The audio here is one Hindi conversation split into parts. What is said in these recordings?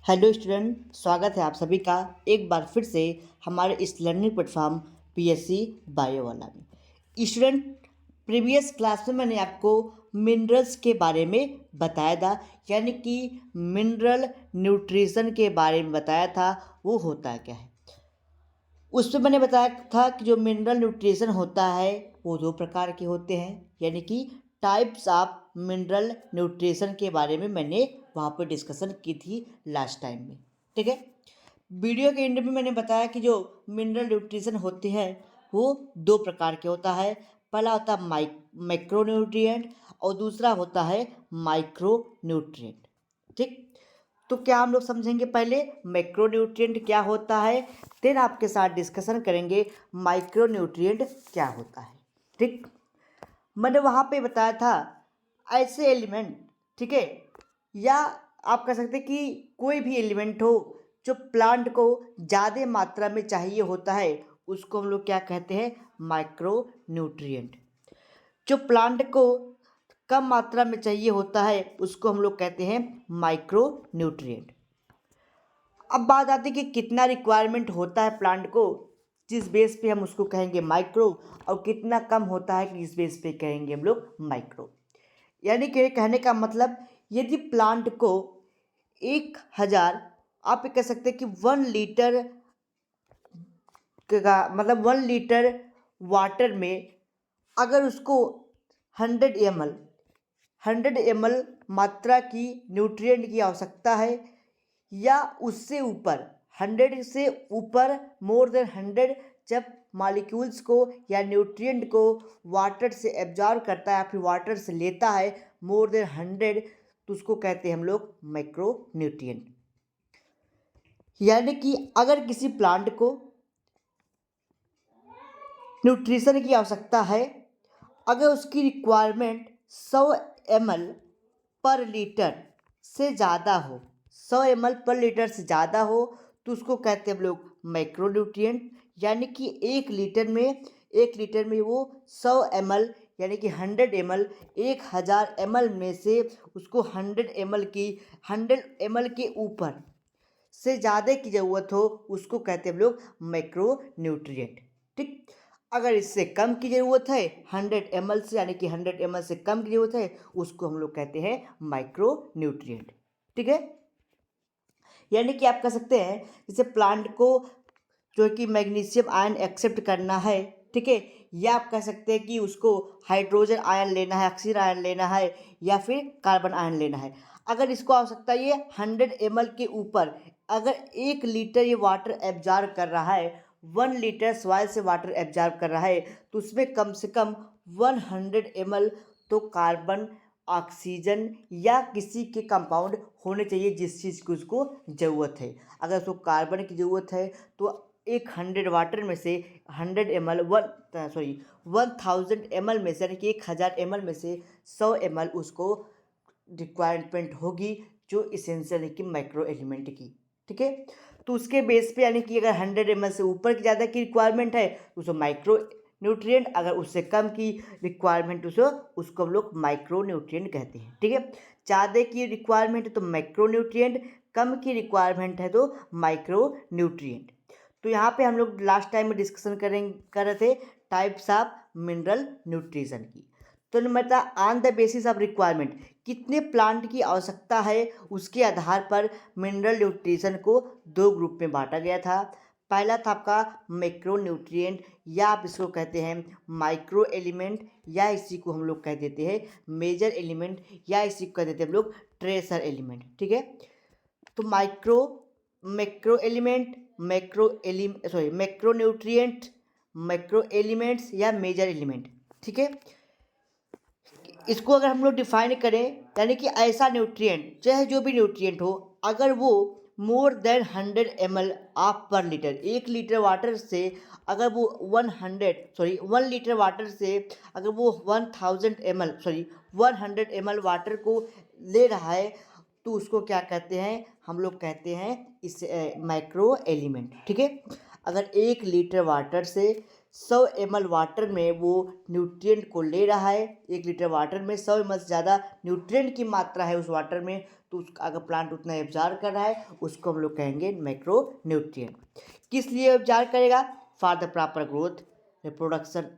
हेलो स्टूडेंट, स्वागत है आप सभी का एक बार फिर से हमारे इस लर्निंग प्लेटफॉर्म पीएससी बायो वाला में। स्टूडेंट, प्रीवियस क्लास में मैंने आपको मिनरल्स के बारे में बताया था, यानी कि मिनरल न्यूट्रिशन के बारे में बताया था। वो होता क्या है उसमें मैंने बताया था कि जो मिनरल न्यूट्रिशन होता है वो दो प्रकार के होते हैं, यानी कि टाइप्स ऑफ मिनरल न्यूट्रिशन के बारे में मैंने वहाँ पर डिस्कशन की थी लास्ट टाइम में। ठीक है, वीडियो के एंड में मैंने बताया कि जो मिनरल न्यूट्रिशन होते हैं वो दो प्रकार के होता है। पहला होता है मैक्रो न्यूट्रिएंट और दूसरा होता है माइक्रो न्यूट्रिएंट। ठीक, तो क्या हम लोग समझेंगे पहले मैक्रोन्यूट्रिएंट क्या होता है, फिर आपके साथ डिस्कशन करेंगे माइक्रोन्यूट्रिएंट क्या होता है। ठीक, मैंने वहाँ पे बताया था ऐसे एलिमेंट, ठीक है, या आप कह सकते हैं कि कोई भी एलिमेंट हो जो प्लांट को ज़्यादा मात्रा में चाहिए होता है उसको हम लोग क्या कहते हैं, माइक्रोन्यूट्रिएंट। जो प्लांट को कम मात्रा में चाहिए होता है उसको हम लोग कहते हैं माइक्रो न्यूट्रिएंट। अब बात आती है कि कितना रिक्वायरमेंट होता है प्लांट को, जिस बेस पे हम उसको कहेंगे माइक्रो, और कितना कम होता है कि इस बेस पे कहेंगे हम लोग माइक्रो। यानी कि कहने का मतलब, यदि प्लांट को 1000, आप ये कह सकते हैं कि 1 लीटर का मतलब 1 लीटर वाटर में अगर उसको 100 ml मात्रा की न्यूट्रिएंट की आवश्यकता है, या उससे ऊपर 100 से ऊपर, मोर देन 100, जब मॉलिक्यूल्स को या न्यूट्रिएंट को वाटर से एब्जॉर्ब करता है या फिर वाटर से लेता है मोर देन 100, तो उसको कहते हैं हम लोग मैक्रो न्यूट्रिएंट। यानी कि अगर किसी प्लांट को न्यूट्रिशन की आवश्यकता है, अगर उसकी रिक्वायरमेंट 100 ml पर लीटर से ज़्यादा हो, 100 ml पर लीटर से ज़्यादा हो, तो उसको कहते हैं हम लोग माइक्रोन्यूट्रिएंट। यानी कि 1 लीटर में वो 100 ml यानी कि 100 ml, 1000 ml में से उसको 100 ml के ऊपर से ज़्यादा की ज़रूरत हो उसको कहते हैं हम लोग माइक्रोन्यूट्रिएंट। ठीक, अगर इससे कम की ज़रूरत है 100 ml से, यानी कि 100 ml से कम की ज़रूरत है, उसको हम लोग कहते हैं माइक्रो न्यूट्रिएंट। ठीक है, यानी कि आप कह सकते हैं जैसे प्लांट को जो कि मैग्नीशियम आयन एक्सेप्ट करना है, ठीक है, या आप कह सकते हैं कि उसको हाइड्रोजन आयन लेना है, ऑक्सीजन आयन लेना है, या फिर कार्बन आयन लेना है। अगर इसको आवश्यकता ये 100 ml के ऊपर, अगर 1 लीटर ये वाटर एब्जॉर्ब कर रहा है, 1 लीटर सॉइल से वाटर एब्जॉर्ब कर रहा है, तो उसमें कम से कम 100 ml तो कार्बन, ऑक्सीजन या किसी के कंपाउंड होने चाहिए जिस चीज़ की उसको ज़रूरत है। अगर उसको कार्बन की ज़रूरत है तो एक 100 वाटर में से 100 ml 1000 ml में से, यानी कि 1000 ml में से 100 ml उसको रिक्वायरमेंट होगी, जो इसेंशियल है कि माइक्रो एलिमेंट की। ठीक है, तो उसके बेस पे, यानी कि अगर 100 ml से ऊपर की ज़्यादा की रिक्वायरमेंट है तो उसको माइक्रो न्यूट्रिएंट, अगर उससे कम की रिक्वायरमेंट उसको हम लोग माइक्रो न्यूट्रिएंट कहते हैं। ठीक है, ज़्यादा की रिक्वायरमेंट है तो मैक्रो न्यूट्रिएंट, कम की रिक्वायरमेंट है तो माइक्रो न्यूट्रिएंट। तो यहाँ पे हम लोग लास्ट टाइम में डिस्कशन कर रहे थे टाइप्स ऑफ मिनरल न्यूट्रिशन की। तो मतलब on the basis of requirement, कितने प्लांट की आवश्यकता है उसके आधार पर मिनरल न्यूट्रिशन को दो ग्रुप में बांटा गया था। पहला था आपका मैक्रो न्यूट्रिएंट, या आप इसको कहते हैं माइक्रो एलिमेंट, या इसी को हम लोग कह देते हैं मेजर एलिमेंट, या इसी को कह देते हैं हम लोग ट्रेसर एलिमेंट। ठीक है, तो macro element, macro nutrient, macro elements या मेजर एलिमेंट। ठीक है, इसको अगर हम लोग डिफाइन करें, यानी कि ऐसा न्यूट्रिएंट, चाहे जो भी न्यूट्रिएंट हो, अगर वो मोर देन 100 ml ऑफ पर लीटर, 1 लीटर वाटर से अगर वो 1 लीटर वाटर से अगर वो 100 ml वाटर को ले रहा है, तो उसको क्या कहते हैं, हम लोग कहते हैं इस माइक्रो एलिमेंट। ठीक है, अगर 1 लीटर वाटर से 100 ml वाटर में वो न्यूट्रिएंट को ले रहा है, 1 लीटर वाटर में 100 ml से ज़्यादा न्यूट्रिएंट की मात्रा है उस वाटर में, तो उसका अगर प्लांट उतना एब्जॉर्ब कर रहा है उसको हम लोग कहेंगे मैक्रो न्यूट्रिएंट। किस लिए एब्जॉर्ब करेगा? For the proper growth, reproduction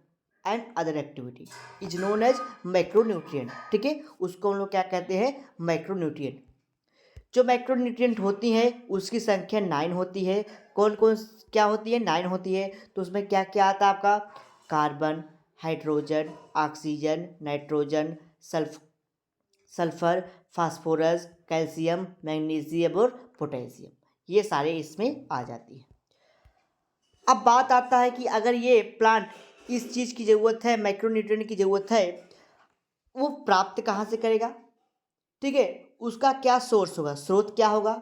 and other activity is known as macronutrient. ठीक है, उसको हम लोग क्या कहते हैं? मैक्रोन्यूट्रिएंट। जो मैक्रोन्यूट्रिएंट होती हैं उसकी संख्या 9 होती है। कौन कौन क्या होती है? 9 होती है। तो उसमें क्या क्या आता है आपका? Carbon, hydrogen, oxygen, nitrogen, sulphur, phosphorus, calcium, magnesium और पोटेशियम, ये सारे इसमें आ जाती है। अब बात आता है कि अगर ये प्लांट इस चीज़ की ज़रूरत है, मैक्रोन्यूट्रिएंट की ज़रूरत है, वो प्राप्त कहाँ से करेगा? ठीक है, उसका क्या सोर्स होगा, स्रोत क्या होगा?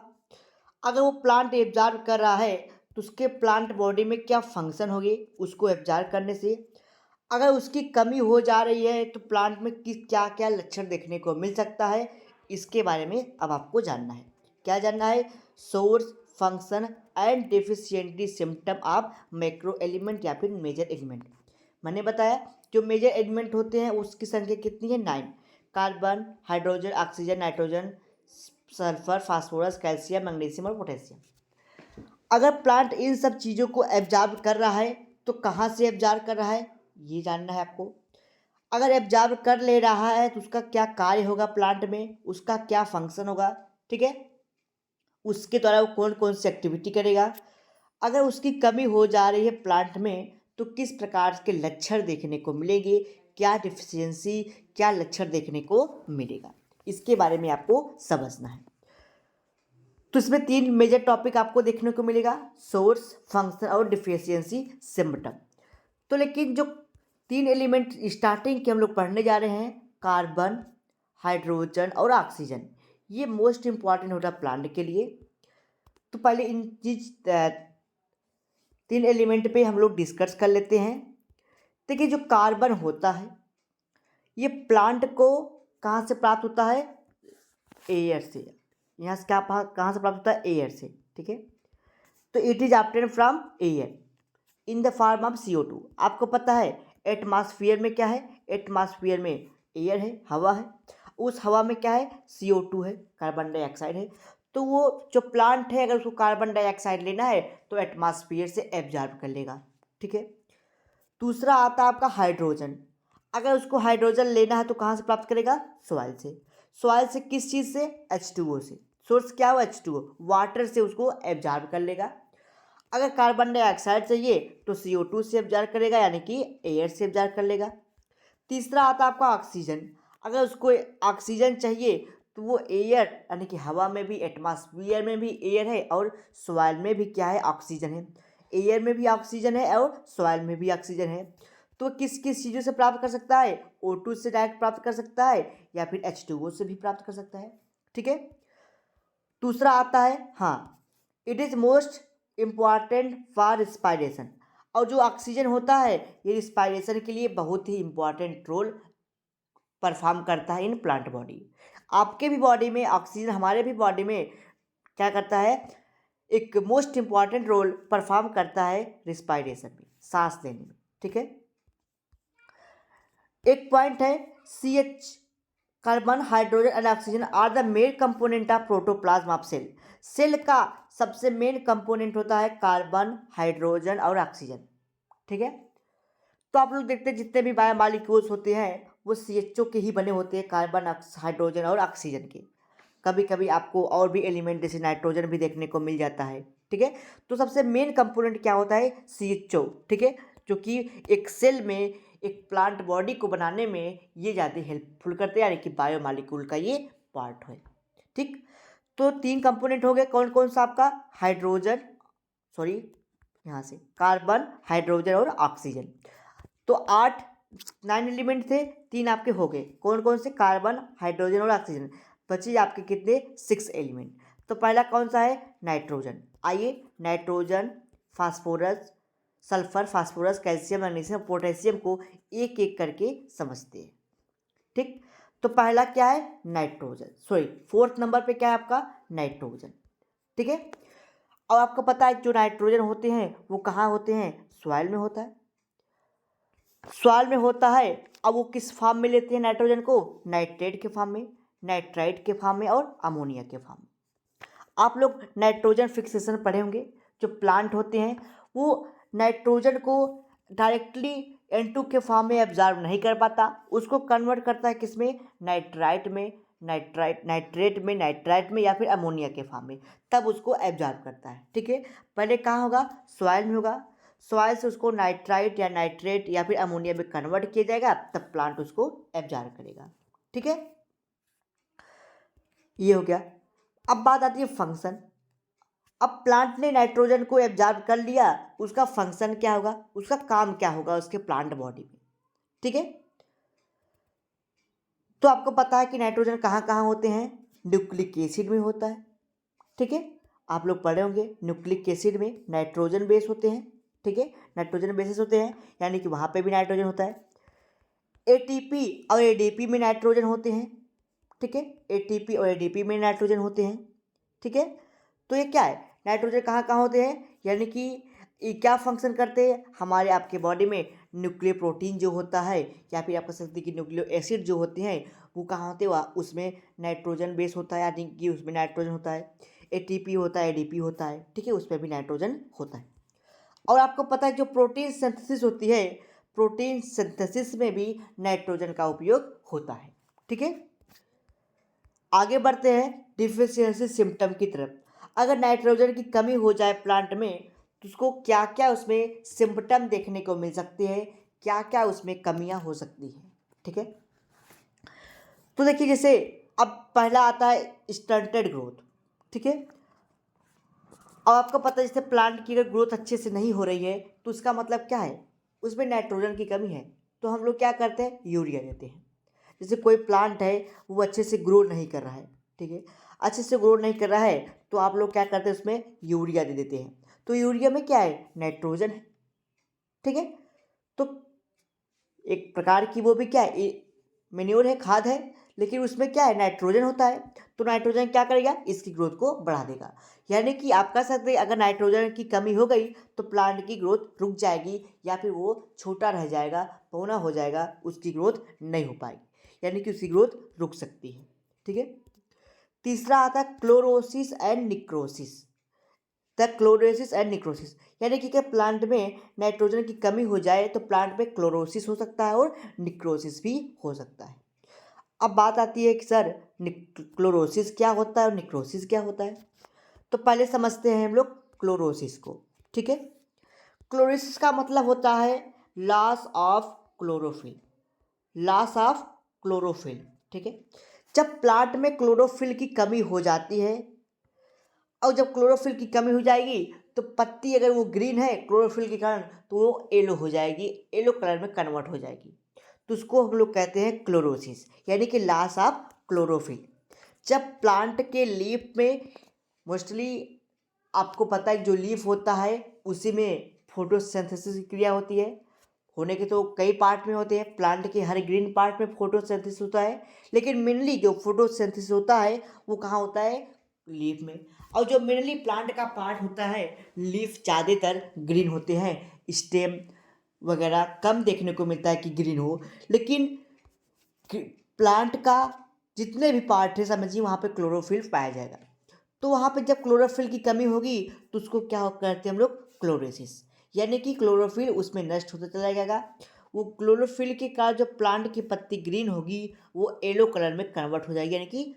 अगर वो प्लांट एब्जॉर्ब कर रहा है तो उसके प्लांट बॉडी में क्या फंक्शन होगी उसको एब्जॉर्ब करने से? अगर उसकी कमी हो जा रही है तो प्लांट में किस क्या क्या लक्षण देखने को मिल सकता है, इसके बारे में अब आपको जानना है। क्या जानना है? Source, function and deficiency symptom of macro element या फिर मेजर एलिमेंट। मैंने बताया जो मेजर एलिमेंट होते हैं उसकी संख्या कितनी है? 9। Carbon, hydrogen, oxygen, nitrogen, sulphur, phosphorus, calcium, magnesium और पोटेशियम। अगर प्लांट इन सब चीज़ों को एब्जॉर्ब कर रहा है तो कहाँ से एब्जॉर्ब कर रहा है, ये जानना है आपको। अगर एब्जॉर्ब कर ले रहा है तो उसका क्या कार्य होगा प्लांट में, उसका क्या फंक्शन होगा, ठीक है, उसके द्वारा वो कौन कौन सी एक्टिविटी करेगा। अगर उसकी कमी हो जा रही है प्लांट में तो किस प्रकार के लक्षण देखने को मिलेंगे, क्या डिफिशियंसी, क्या लक्षण देखने को मिलेगा, इसके बारे में आपको समझना है। तो इसमें 3 मेजर टॉपिक आपको देखने को मिलेगा, सोर्स, फंक्शन और डिफिशियंसी सिम्टम। तो लेकिन जो 3 एलिमेंट स्टार्टिंग के हम लोग पढ़ने जा रहे हैं, कार्बन, हाइड्रोजन और ऑक्सीजन, ये मोस्ट इम्पॉर्टेंट होता है प्लांट के लिए। तो पहले इन 3 एलिमेंट पे हम लोग डिस्कस कर लेते हैं। देखिए जो कार्बन होता है ये प्लांट को कहाँ से प्राप्त होता है? एयर से। यहाँ से क्या कहाँ से प्राप्त होता है? एयर से। ठीक है, तो it is obtained from air in the form of CO2। आपको पता है एटमॉस्फेयर में क्या है? एटमॉस्फेयर में एयर है, हवा है, उस हवा में क्या है? CO2 है, कार्बन डाइऑक्साइड है। तो वो जो प्लांट है अगर उसको कार्बन डाइऑक्साइड लेना है तो एटमॉस्फेयर से एब्जॉर्ब कर लेगा। ठीक है, दूसरा आता है आपका हाइड्रोजन। अगर उसको हाइड्रोजन लेना है तो कहाँ से प्राप्त करेगा? सॉइल से। सॉइल से किस चीज़ से? H2O से। सोर्स क्या हो? H2O, वाटर से उसको एब्जॉर्ब कर लेगा। अगर कार्बन डाइऑक्साइड चाहिए तो CO2 से एब्जॉर्ब करेगा, यानी कि एयर से एब्जॉर्ब कर लेगा। तीसरा आता है आपका ऑक्सीजन। अगर उसको ऑक्सीजन चाहिए तो वो एयर यानी कि हवा में भी, एटमॉस्फेयर में भी एयर है और सॉइल में भी क्या है? ऑक्सीजन है। एयर में भी ऑक्सीजन है और सॉइल में भी ऑक्सीजन है। तो किस किस चीज़ों से प्राप्त कर सकता है? O2 से डायरेक्ट प्राप्त कर सकता है या फिर H2O से भी प्राप्त कर सकता है। ठीक है, दूसरा आता है, हाँ, it is most important for respiration. और जो ऑक्सीजन होता है ये रिस्पायरेशन के लिए बहुत ही इम्पॉर्टेंट रोल परफॉर्म करता है इन प्लांट बॉडी। आपके भी बॉडी में ऑक्सीजन, हमारे भी बॉडी में क्या करता है? एक मोस्ट इम्पॉर्टेंट रोल परफॉर्म करता है रिस्पायरेशन में, सांस लेने में। ठीक है, एक पॉइंट है, CH, carbon, hydrogen and oxygen are the main component of protoplasm of cell. Cell का सबसे मेन कंपोनेंट होता है कार्बन, हाइड्रोजन और ऑक्सीजन। ठीक है, तो आप लोग देखते हैं जितने भी बायोमॉलिक्यूल्स होते हैं वो CHO के ही बने होते हैं, कार्बन, हाइड्रोजन और ऑक्सीजन के। कभी कभी आपको और भी एलिमेंट जैसे नाइट्रोजन भी देखने को मिल जाता है। ठीक है, तो सबसे मेन कंपोनेंट क्या होता है? CHO। ठीक है, जो कि एक सेल में, एक प्लांट बॉडी को बनाने में ये ज़्यादा हेल्पफुल करते हैं, यानी कि बायोमॉलिक्यूल का ये पार्ट है। ठीक, तो 3 कंपोनेंट हो गए, कौन कौन सा आपका? हाइड्रोजन, सॉरी यहाँ से कार्बन, हाइड्रोजन और ऑक्सीजन। तो 9 एलिमेंट थे, 3 आपके हो गए, कौन कौन से? कार्बन, हाइड्रोजन और ऑक्सीजन। बचे आपके कितने? 6 एलिमेंट। तो पहला कौन सा है? नाइट्रोजन। आइए nitrogen, phosphorus, sulphur, phosphorus, calcium, magnesium, potassium को एक एक करके समझते हैं। ठीक, तो पहला क्या है? नाइट्रोजन, सॉरी 4th नंबर पे क्या है आपका? नाइट्रोजन। ठीक है, अब आपको पता है जो नाइट्रोजन होते हैं वो कहाँ होते हैं? सॉइल में होता है। सॉइल में होता है। अब वो किस फॉर्म में लेते हैं नाइट्रोजन को? नाइट्रेट के फॉर्म में, नाइट्राइट के फॉर्म में और अमोनिया के फॉर्म में। आप लोग नाइट्रोजन फिक्सेशन पढ़े होंगे। जो प्लांट होते हैं वो नाइट्रोजन को डायरेक्टली N2 के फॉर्म में एब्जॉर्ब नहीं कर पाता, उसको कन्वर्ट करता है किसमें? नाइट्राइट में, नाइट्रेट में या फिर अमोनिया के फॉर्म में, तब उसको एब्जॉर्ब करता है। ठीक है, पहले कहाँ होगा? सॉइल में होगा। सॉइल से उसको नाइट्राइट या नाइट्रेट या फिर अमोनिया में कन्वर्ट किया जाएगा, तब प्लांट उसको एब्जॉर्ब करेगा। ठीक है, ये हो गया। अब बात आती है फंक्शन। अब प्लांट ने नाइट्रोजन को एब्जॉर्ब कर लिया, उसका फंक्शन क्या होगा, उसका काम क्या होगा उसके प्लांट बॉडी में? ठीक है, तो आपको पता है कि नाइट्रोजन कहाँ कहाँ होते हैं? न्यूक्लिक एसिड में होता है। ठीक है, आप लोग पढ़े होंगे न्यूक्लिक एसिड में नाइट्रोजन बेस होते हैं। ठीक है, नाइट्रोजन बेसिस होते हैं, यानी कि वहाँ पे भी नाइट्रोजन होता है। एटीपी और एडीपी में नाइट्रोजन होते हैं। ठीक है, एटीपी और एडीपी में नाइट्रोजन होते हैं। ठीक है, तो ये क्या है? नाइट्रोजन कहाँ कहाँ होते हैं, यानी कि ये क्या फंक्शन करते हैं हमारे आपके बॉडी में? न्यूक्लियर प्रोटीन जो होता है या फिर आप कह सकते हैं कि न्यूक्लियो एसिड जो होते हैं वो कहाँ होते हैं? वह उसमें नाइट्रोजन बेस होता है, यानी कि उसमें नाइट्रोजन होता है। एटीपी होता है, एडीपी होता है। ठीक है, उसमें भी नाइट्रोजन होता है। और आपको पता है जो प्रोटीन सिंथेसिस होती है, प्रोटीन सिंथेसिस में भी नाइट्रोजन का उपयोग होता है। ठीक है, आगे बढ़ते हैं डिफिशियंसी सिम्टम की तरफ। अगर नाइट्रोजन की कमी हो जाए प्लांट में तो उसको क्या क्या उसमें सिम्टम देखने को मिल सकते हैं, क्या क्या उसमें कमियां हो सकती हैं। ठीक है, तो देखिए जैसे अब पहला आता है स्टंटेड ग्रोथ। ठीक है, अब आपको पता है जैसे प्लांट की अगर ग्रोथ अच्छे से नहीं हो रही है तो उसका मतलब क्या है? उसमें नाइट्रोजन की कमी है। तो हम लोग क्या करते हैं? यूरिया देते हैं। जैसे कोई प्लांट है वो अच्छे से ग्रो नहीं कर रहा है, ठीक है, अच्छे से ग्रो नहीं कर रहा है, तो आप लोग क्या करते हैं? उसमें यूरिया दे देते हैं। तो यूरिया में क्या है? नाइट्रोजन है। ठीक है, तो एक प्रकार की वो भी क्या है? मेन्योर है, खाद है, लेकिन उसमें क्या है? नाइट्रोजन होता है। तो नाइट्रोजन क्या करेगा? इसकी ग्रोथ को बढ़ा देगा। यानी कि आप कह सकते हैं अगर नाइट्रोजन की कमी हो गई तो प्लांट की ग्रोथ रुक जाएगी या फिर वो छोटा रह जाएगा, पौना हो जाएगा, उसकी ग्रोथ नहीं हो पाएगी, यानी कि उसकी ग्रोथ रुक सकती है। ठीक है, तीसरा आता है chlorosis and necrosis. The chlorosis and necrosis, यानी कि प्लांट में नाइट्रोजन की कमी हो जाए तो प्लांट में क्लोरोसिस हो सकता है और निक्रोसिस भी हो सकता है। अब बात आती है कि सर क्लोरोसिस क्या होता है और निक्रोसिस क्या होता है? तो पहले समझते हैं हम लोग क्लोरोसिस को। ठीक है, क्लोरोसिस का मतलब होता है loss of chlorophyll, loss of chlorophyll. ठीक है, जब प्लांट में क्लोरोफिल की कमी हो जाती है, और जब क्लोरोफिल की कमी हो जाएगी तो पत्ती अगर वो ग्रीन है क्लोरोफिल के कारण तो वो येलो हो जाएगी, येलो कलर में कन्वर्ट हो जाएगी। तो उसको हम लोग कहते हैं क्लोरोसिस, यानी कि लॉस ऑफ क्लोरोफिल। जब प्लांट के लीफ में मोस्टली आपको पता है जो लीफ होता है उसी में फोटोसिंथेसिस की क्रिया होती है। होने के तो कई पार्ट में होते हैं, प्लांट के हर ग्रीन पार्ट में फोटोसिंथेसिस होता है, लेकिन मेनली जो फोटोसिंथेसिस होता है वो कहाँ होता है? लीफ में। और जो मेनली प्लांट का पार्ट होता है, लीफ ज़्यादातर ग्रीन होते हैं, स्टेम वगैरह कम देखने को मिलता है कि ग्रीन हो, लेकिन प्लांट का जितने भी पार्ट है समझिए वहाँ पे क्लोरोफिल पाया जाएगा। तो वहाँ पे जब क्लोरोफिल की कमी होगी तो उसको क्या करते हैं हम लोग? क्लोरोसिस, यानी कि क्लोरोफिल उसमें नष्ट होता चला जाएगा। वो क्लोरोफिल के कारण जो प्लांट की पत्ती ग्रीन होगी वो येलो कलर में कन्वर्ट हो जाएगी, यानी कि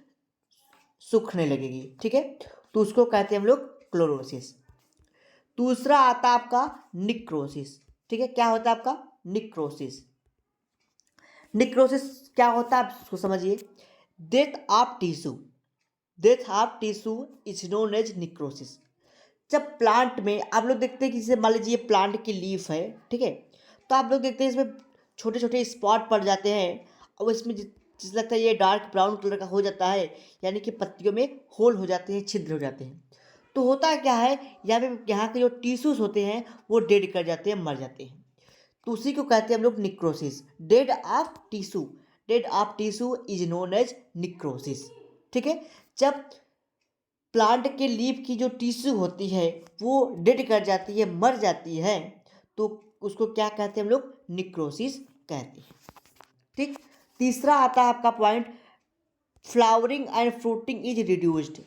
सूखने लगेगी। ठीक है, तो उसको कहते हैं हम लोग क्लोरोसिस। दूसरा आता है आपका निक्रोसिस। ठीक है, क्या होता है आपका? निक्रोसिस। निक्रोसिस क्या होता है आप उसको समझिए। Death of tissue, death of tissue is known as necrosis. जब प्लांट में आप लोग देखते हैं कि जैसे मान लीजिए प्लांट की लीफ है, ठीक है, तो आप लोग देखते हैं इसमें छोटे छोटे स्पॉट पड़ जाते हैं और इसमें जिस लगता है ये डार्क ब्राउन कलर का हो जाता है, यानी कि पत्तियों में होल हो जाते हैं, छिद्र हो जाते हैं। तो होता क्या है, यहाँ के जो टिश्यूज होते हैं वो डेड कर जाते हैं, मर जाते हैं। तो उसी को कहते हैं हम लोग necrosis, dead of tissue. Dead of tissue is known as necrosis. ठीक है, जब प्लांट के लीफ की जो टिश्यू होती है वो डेड कर जाती है, मर जाती है, तो उसको क्या कहते हैं हम लोग, निक्रोसिस कहते हैं। ठीक। तीसरा आता है आपका point, flowering and fruiting is reduced.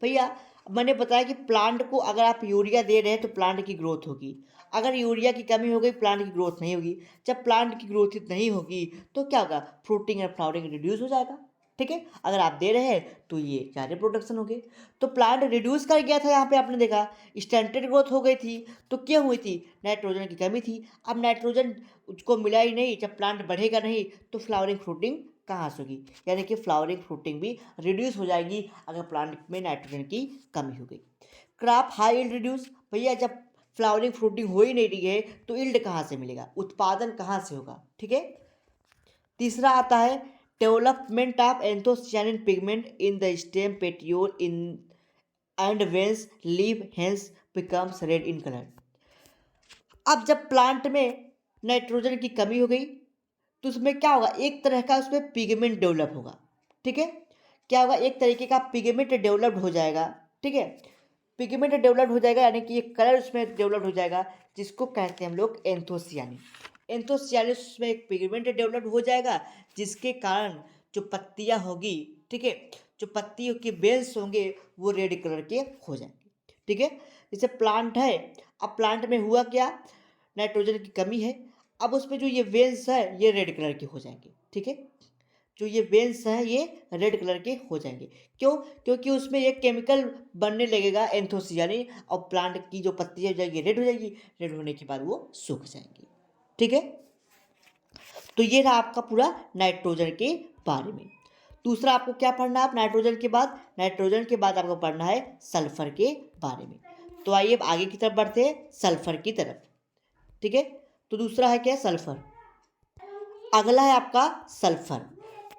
भैया मैंने बताया कि प्लांट को अगर आप यूरिया दे रहे हैं तो प्लांट की ग्रोथ होगी, अगर यूरिया की कमी हो गई प्लांट की ग्रोथ नहीं होगी। जब प्लांट की ग्रोथ नहीं होगी तो क्या होगा, फ्रूटिंग एंड फ्लावरिंग रिड्यूस हो जाएगा। ठीक है, अगर आप दे रहे हैं तो ये ज़्यादा प्रोडक्शन हो गई। तो प्लांट रिड्यूस कर गया था, यहाँ पे आपने देखा स्टैंडर्ड ग्रोथ हो गई थी। तो क्या हुई थी, नाइट्रोजन की कमी थी। अब नाइट्रोजन उसको मिला ही नहीं, जब प्लांट बढ़ेगा नहीं तो फ्लावरिंग फ्रूटिंग कहाँ से होगी, यानी कि फ्लावरिंग फ्रूटिंग भी रिड्यूस हो जाएगी अगर प्लांट में नाइट्रोजन की कमी हो गई। क्रॉप हाई यील्ड रिड्यूस, भैया जब फ्लावरिंग फ्रूटिंग हो ही नहीं रही है तो यील्ड कहाँ से मिलेगा, उत्पादन कहाँ से होगा। ठीक है। तीसरा आता है development of anthocyanin pigment in the stem petiole in and veins leave hence becomes red in colour. अब जब प्लांट में नाइट्रोजन की कमी हो गई तो उसमें क्या होगा, एक तरह का उसमें पिगमेंट डेवलप होगा। ठीक है, क्या होगा, एक तरीके का पिगमेंट डेवलप्ड हो जाएगा। ठीक है, पिगमेंट डेवलप्ड हो जाएगा यानी कि एक कलर उसमें डेवलप्ड हो जाएगा, जिसको कहते हैं हम लोग एंथोसियानिन। एंथोसियानिन उसमें एक पिगमेंट डेवलप्ड हो जाएगा, जिसके कारण जो पत्तियां होगी, ठीक है, जो पत्तियों के बेल्स होंगे वो रेड कलर के हो जाएंगे। ठीक है, जैसे प्लांट है, अब प्लांट में हुआ क्या, नाइट्रोजन की कमी है, अब उसमें जो ये वेन्स है ये रेड कलर के हो जाएंगे। ठीक है, जो ये वेन्स हैं ये रेड कलर के हो जाएंगे। क्यों, क्योंकि उसमें एक केमिकल बनने लगेगा एंथोसियानिन, और प्लांट की जो पत्ती हो जाएगी रेड हो जाएगी, रेड होने के बाद वो सूख जाएंगी। ठीक है, तो ये रहा आपका पूरा नाइट्रोजन के बारे में। दूसरा आपको क्या पढ़ना है, आप नाइट्रोजन के बाद, नाइट्रोजन के बाद आपको पढ़ना है सल्फर के बारे में। तो आइए अब आगे की तरफ बढ़ते हैं, सल्फर की तरफ। ठीक है, तो दूसरा है क्या, सल्फर। अगला है आपका सल्फर।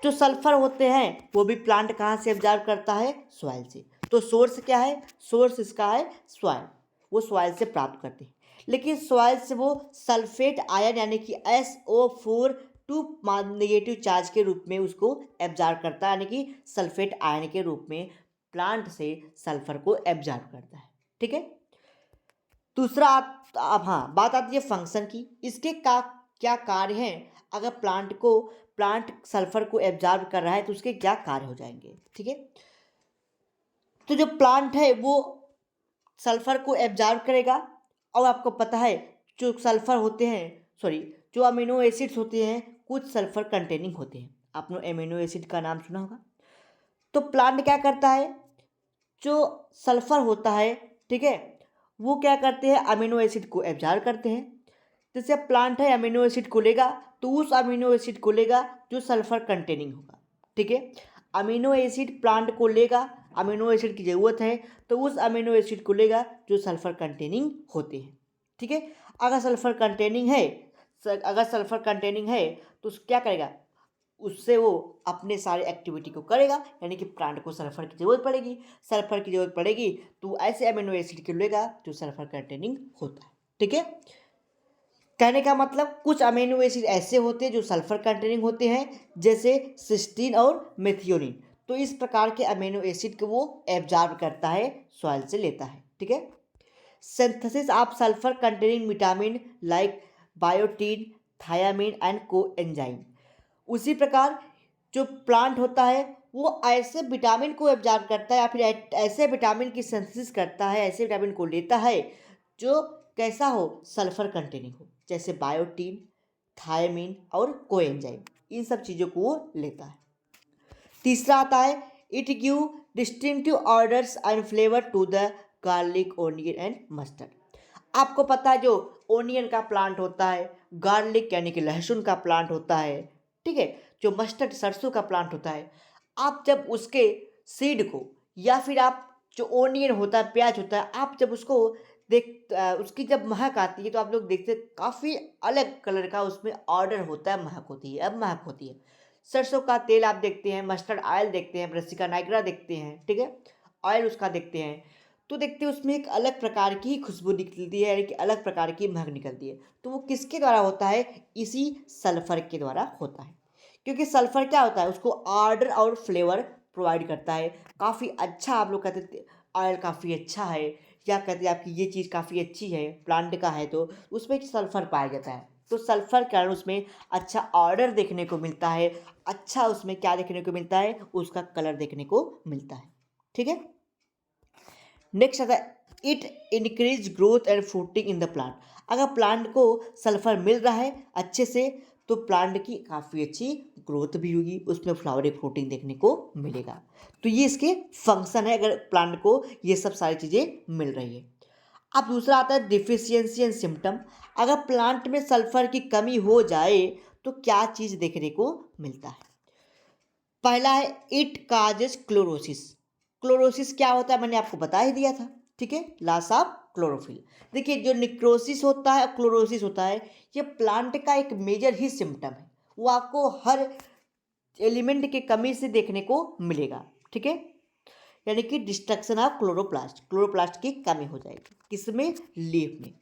जो सल्फर होते हैं वो भी प्लांट कहाँ से एब्जॉर्ब करता है, सॉइल से। तो सोर्स क्या है, सोर्स इसका है सॉइल, वो सॉइल से प्राप्त करते हैं। लेकिन सॉइल से वो सल्फेट आयन यानी कि SO4 टू नेगेटिव चार्ज के रूप में उसको एब्जॉर्ब करता है, यानी कि सल्फेट आयन के रूप में प्लांट से सल्फर को एब्जॉर्ब करता है। ठीक है, दूसरा अब हाँ बात आती है फंक्शन की, इसके का क्या कार्य हैं, अगर प्लांट सल्फर को एब्जॉर्ब कर रहा है तो उसके क्या कार्य हो जाएंगे। ठीक है, तो जो प्लांट है वो सल्फर को एब्जॉर्ब करेगा, और आपको पता है जो सल्फर होते हैं, सॉरी, जो अमीनो एसिड्स होते हैं कुछ सल्फर कंटेनिंग होते हैं। आपने अमीनो एसिड का नाम सुना होगा। तो प्लांट क्या करता है, जो सल्फर होता है, ठीक है, वो क्या करते हैं, अमीनो एसिड को एब्जॉर्ब करते हैं। जैसे प्लांट है अमीनो एसिड को लेगा तो उस अमीनो एसिड को लेगा जो सल्फर कंटेनिंग होगा। ठीक है, अमीनो एसिड प्लांट को लेगा, अमीनो एसिड की ज़रूरत है तो उस अमीनो एसिड को लेगा जो सल्फर कंटेनिंग होते हैं। ठीक है, अगर सल्फर कंटेनिंग है, अगर सल्फर कंटेनिंग है तो क्या करेगा, उससे वो अपने सारे एक्टिविटी को करेगा, यानी कि प्लांट को सल्फर की ज़रूरत पड़ेगी, सल्फर की ज़रूरत पड़ेगी तो ऐसे अमीनो एसिड को लेगा जो सल्फर कंटेनिंग होता है। ठीक है, कहने का मतलब कुछ अमीनो एसिड ऐसे होते हैं जो सल्फर कंटेनिंग होते हैं, जैसे सिस्टीन और मेथियोनिन। तो इस प्रकार के अमीनो एसिड को वो एब्जॉर्ब करता है, सॉइल से लेता है। ठीक है, synthesis of sulphur containing vitamin like biotin, thiamine and coenzyme. उसी प्रकार जो प्लांट होता है वो ऐसे विटामिन को एब्जॉर्ब करता है या फिर ऐसे विटामिन की सिंथेसिस करता है, ऐसे विटामिन को लेता है जो कैसा हो, सल्फर कंटेनिंग हो, जैसे बायोटीन, थायमीन और कोएंजाइम, इन सब चीज़ों को वो लेता है। तीसरा आता है it give distinctive orders and flavour to the garlic, onion and mustard. आपको पता है जो ओनियन का प्लांट होता है, गार्लिक यानी कि लहसुन का प्लांट होता है, ठीक है, जो मस्टर्ड सरसों का प्लांट होता है, आप जब उसके सीड को या फिर आप जो ओनियन होता है, प्याज होता है, आप जब उसको उसकी जब महक आती है तो आप लोग देखते हैं काफ़ी अलग कलर का उसमें ऑर्डर होता है, महक होती है, अब महक होती है। सरसों का तेल आप देखते हैं, मस्टर्ड ऑयल देखते हैं, ब्रासिका नाइग्रा देखते हैं, ठीक है, ऑयल उसका देखते हैं, तो देखते हैं उसमें एक अलग प्रकार की खुशबू निकलती है, यानी कि अलग प्रकार की महक निकलती है। तो वो किसके द्वारा होता है, इसी सल्फर के द्वारा होता है। क्योंकि सल्फर क्या होता है, उसको ऑर्डर और फ्लेवर प्रोवाइड करता है। काफ़ी अच्छा, आप लोग कहते ऑयल काफ़ी अच्छा है, क्या कहते हैं आपकी ये चीज़ काफ़ी अच्छी है, प्लांट का है तो उसमें सल्फर पाया जाता है। तो सल्फर के कारण उसमें अच्छा ऑर्डर देखने को मिलता है, अच्छा उसमें क्या देखने को मिलता है, उसका कलर देखने को मिलता है। ठीक है? नेक्स्ट आता है it increase growth and fruiting in the plant. अगर प्लांट को सल्फर मिल रहा है अच्छे से तो प्लांट की काफ़ी अच्छी ग्रोथ भी होगी, उसमें फ्लावरिंग फ्रूटिंग देखने को मिलेगा। तो ये इसके फंक्शन है अगर प्लांट को ये सब सारी चीज़ें मिल रही है। अब दूसरा आता है डिफिशियंसी एंड सिम्टम। अगर प्लांट में सल्फर की कमी हो जाए तो क्या चीज़ देखने को मिलता है? पहला है इट काजेज क्लोरोसिस। क्लोरोसिस क्या होता है मैंने आपको बता ही दिया था। ठीक है, लॉस ऑफ क्लोरोफिल। देखिए जो निक्रोसिस होता है क्लोरोसिस होता है ये प्लांट का एक मेजर ही सिम्टम है, वो आपको हर एलिमेंट की कमी से देखने को मिलेगा। ठीक है, यानी कि डिस्ट्रक्शन ऑफ क्लोरोप्लास्ट, क्लोरोप्लास्ट की कमी हो जाएगी किसमें, लीफ में।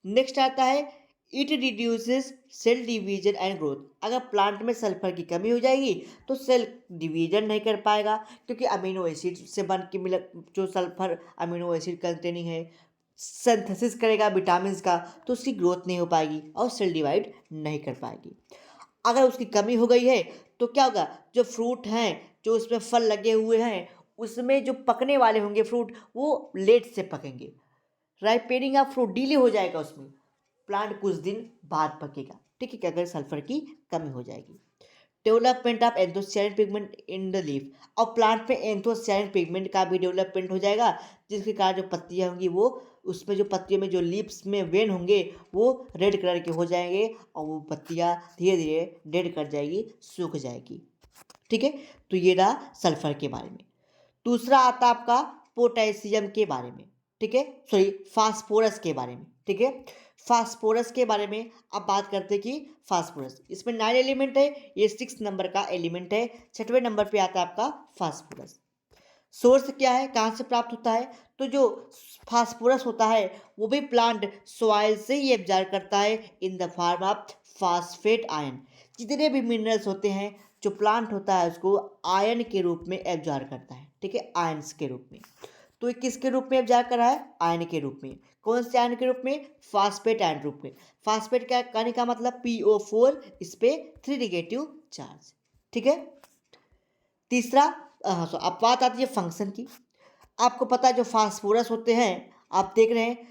नेक्स्ट आता है it reduces cell division and growth. अगर प्लांट में सल्फर की कमी हो जाएगी तो सेल डिवीजन नहीं कर पाएगा, क्योंकि अमीनो एसिड से बन के मिल जो सल्फर अमीनो एसिड कंटेनिंग है सिंथेसिस करेगा विटामिन का, तो उसकी ग्रोथ नहीं हो पाएगी और सेल डिवाइड नहीं कर पाएगी। अगर उसकी कमी हो गई है तो क्या होगा, जो फ्रूट हैं जो उसमें फल लगे हुए हैं उसमें जो पकने वाले होंगे फ्रूट वो लेट से पकेंगे, राइपेनिंग ऑफ फ्रूट डिले हो जाएगा, उसमें प्लांट कुछ दिन बाद पकेगा। ठीक है, कि अगर सल्फर की कमी हो जाएगी। Development of anthocyanin pigment in the leaf, और प्लांट में एंथोसियानिन पिगमेंट का भी डेवलपमेंट हो जाएगा, जिसके कारण जो पत्तियां होंगी वो उसमें जो पत्तियों में जो लीव्स में वेन होंगे वो रेड कलर के हो जाएंगे और वो पत्तियां धीरे धीरे डेड कर जाएगी, सूख जाएगी। ठीक है, तो ये रहा सल्फर के बारे में। दूसरा आता है आपका पोटेशियम के बारे में। ठीक है, सॉरी फास्फोरस के बारे में। ठीक है, फास्फोरस के बारे में अब बात करते हैं कि फास्फोरस इसमें 9 एलिमेंट है, ये 6 नंबर का एलिमेंट है। 6वें नंबर पे आता है आपका फास्फोरस। सोर्स क्या है, कहाँ से प्राप्त होता है, तो जो फास्फोरस होता है वो भी प्लांट सॉइल से ही एब्जॉर्ब करता है in the form of phosphate ion. जितने भी मिनरल्स होते हैं जो प्लांट होता है उसको आयन के रूप में एब्जॉर्ब करता है। ठीक है, आयन्स के रूप में। तो ये किसके रूप में एब्जॉर्ब कर रहा है, आयन के रूप में। कौन से आयन के रूप में, फास्फेट आयन रूप में। फास्फेट क्या कहने का मतलब PO4, इस पे 3 नेगेटिव चार्ज। ठीक है, तीसरा अब बात आती है फंक्शन की। आपको पता है जो फास्फोरस होते हैं, आप देख रहे हैं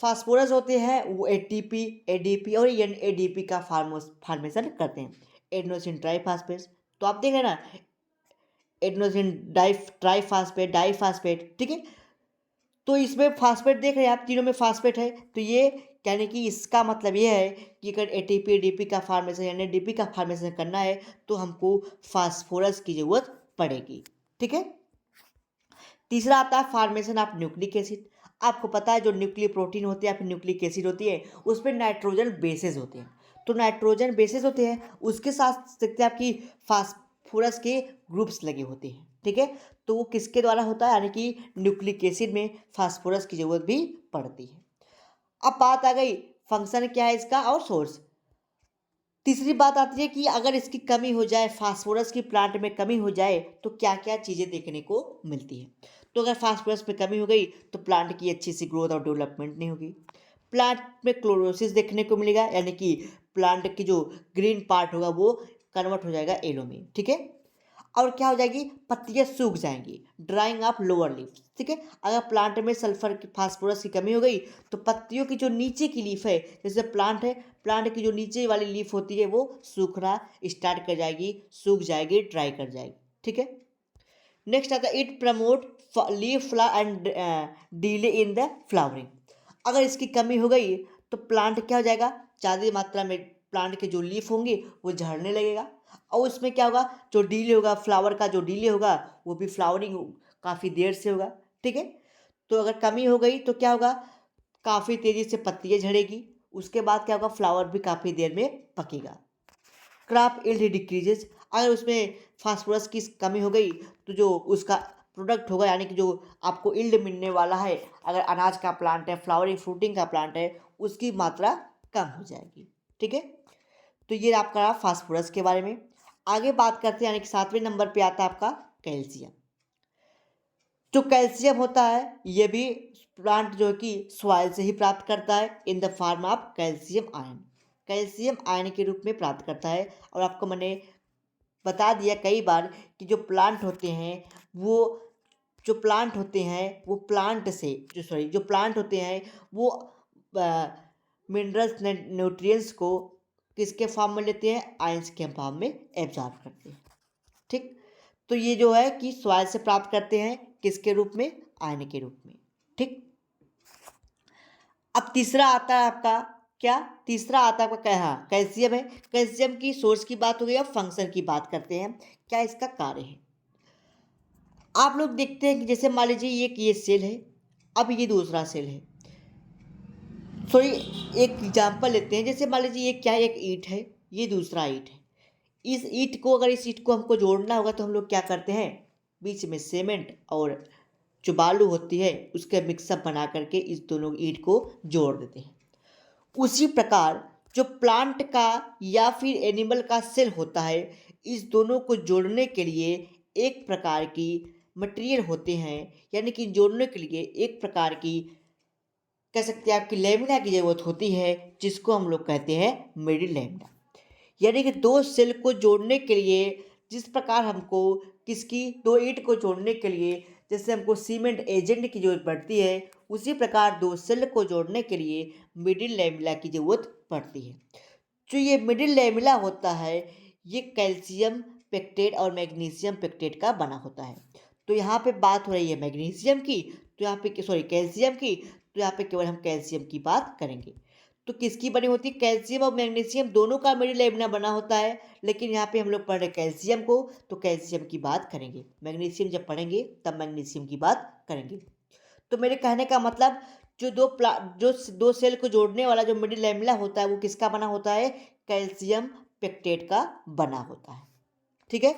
फास्फोरस होते हैं वो ATP ADP और NADP का फॉर्मेशन करते हैं, एडेनोसिन ट्राइफॉस्फेट। तो आप देख रहे हैं ना, एडेनोसिन ट्राइफॉस्फेट डाइफॉस्फेट। ठीक है, तो इसमें फास्फेट देख रहे हैं आप, तीनों में फास्फेट है। तो ये यानी कि इसका मतलब ये है कि अगर ATP ADP का फार्मेशन यानी DP का फार्मेशन करना है तो हमको फास्फोरस की जरूरत पड़ेगी। ठीक है, तीसरा आता है फॉर्मेशन ऑफ न्यूक्लिक एसिड। आपको पता है जो न्यूक्लियर प्रोटीन होते हैं या फिर न्यूक्लिक एसिड होती है उसमें नाइट्रोजन बेसेस होते हैं। तो नाइट्रोजन बेसेस होते हैं उसके साथ देखते हैं आपकी फास्फोरस के ग्रुप्स लगे होते हैं। ठीक है, तो वो किसके द्वारा होता है, यानी कि न्यूक्लिक एसिड में फास्फोरस की जरूरत भी पड़ती है। अब बात आ गई फंक्शन क्या है इसका और सोर्स। तीसरी बात आती है कि अगर इसकी कमी हो जाए, फास्फोरस की प्लांट में कमी हो जाए तो क्या क्या चीज़ें देखने को मिलती है। तो अगर फास्फोरस में कमी हो गई तो प्लांट की अच्छी सी ग्रोथ और डेवलपमेंट नहीं होगी। प्लांट में क्लोरोसिस देखने को मिलेगा, यानी कि प्लांट की जो ग्रीन पार्ट होगा वो कन्वर्ट हो जाएगा येलो में। ठीक है, और क्या हो जाएगी, पत्तियां सूख जाएंगी, ड्राइंग ऑफ लोअर लीफ। ठीक है, अगर प्लांट में सल्फर की फास्फोरस की कमी हो गई तो पत्तियों की जो नीचे की लीफ है, जैसे प्लांट है, प्लांट की जो नीचे वाली लीफ होती है वो सूखना स्टार्ट कर जाएगी, सूख जाएगी, ड्राई कर जाएगी। ठीक है, नेक्स्ट आता है it promote leaf flower and delay in the flowering. अगर इसकी कमी हो गई तो प्लांट क्या हो जाएगा, ज़्यादा मात्रा में प्लांट के जो लीफ होंगे वो झड़ने लगेगा, और उसमें क्या होगा, जो डिले होगा फ्लावर का, जो डिले होगा वो भी फ्लावरिंग काफ़ी देर से होगा। ठीक है, तो अगर कमी हो गई तो क्या होगा, काफ़ी तेज़ी से पत्तियाँ झड़ेगी, उसके बाद क्या होगा, फ्लावर भी काफ़ी देर में पकेगा। Crop yield decreases. अगर उसमें फास्फोरस की कमी हो गई तो जो उसका प्रोडक्ट होगा, यानी कि जो आपको यील्ड मिलने वाला है, अगर अनाज का प्लांट है, फ्लावरिंग फ्रूटिंग का प्लांट है, उसकी मात्रा कम हो जाएगी। ठीक है, तो ये आपका फास्फोरस के बारे में। आगे बात करते हैं, यानी कि 7वें नंबर पे आता है आपका कैल्शियम। जो कैल्शियम होता है ये भी प्लांट जो है कि सॉइल से ही प्राप्त करता है in the form of calcium ion. Calcium ion के रूप में प्राप्त करता है। और आपको मैंने बता दिया कई बार कि जो प्लांट होते हैं वो प्लांट से जो प्लांट होते हैं वो मिनरल्स न्यूट्रिएंट्स को किसके फॉर्म में लेते हैं, आयंस के फॉर्म में एब्जॉर्ब करते हैं। ठीक, तो ये जो है कि सॉइल से प्राप्त करते हैं किसके रूप में, आयन के रूप में। ठीक, अब तीसरा आता है आपका क्या, तीसरा आता है आपका क्या, हाँ कैल्शियम है। कैल्शियम की सोर्स की बात हो गई, अब फंक्शन की बात करते हैं, क्या इसका कार्य है। आप लोग देखते हैं कि जैसे मान लीजिए ये सेल है, अब ये दूसरा सेल है। सॉरी, एक एग्जांपल लेते हैं, जैसे मान लीजिए ये क्या है, एक ईंट है, ये दूसरा ईंट है। इस ईंट को हमको जोड़ना होगा तो हम लोग क्या करते हैं, बीच में सीमेंट और जो बालू होती है उसके मिक्सअप बना करके इस दोनों ईंट को जोड़ देते हैं। उसी प्रकार जो प्लांट का या फिर एनिमल का सेल होता है, इस दोनों को जोड़ने के लिए एक प्रकार की मटेरियल होते हैं, यानी कि जोड़ने के लिए एक प्रकार की कह सकते हैं आपकी लेमिना की ज़रूरत होती है, जिसको हम लोग कहते हैं मिडिल लेमिना। यानी कि दो सेल को जोड़ने के लिए जिस प्रकार हमको किसकी, दो ईंट को जोड़ने के लिए जैसे हमको सीमेंट एजेंट की जरूरत पड़ती है, उसी प्रकार दो सेल को जोड़ने के लिए मिडिल लेमिला की जरूरत पड़ती है। जो ये मिडिल लेमिला होता है ये कैल्शियम पेक्टेट और मैग्नीशियम पेक्टेट का बना होता है। तो यहाँ पे बात हो रही है मैग्नीशियम की, तो यहाँ पे सॉरी कैल्शियम की, तो यहाँ पे केवल हम कैल्शियम की बात करेंगे। तो किसकी बनी होती है, कैल्शियम और मैग्नीशियम दोनों का मिडिल लेमिना बना होता है, लेकिन यहाँ पे हम लोग पढ़ रहे कैल्शियम को, तो कैल्शियम की बात करेंगे। मैग्नीशियम जब पढ़ेंगे तब मैग्नीशियम की बात करेंगे। तो मेरे कहने का मतलब जो दो सेल को जोड़ने वाला जो मिडिल लैमेला होता है वो किसका बना होता है, कैल्शियम पेक्टेट का बना होता है। ठीक है,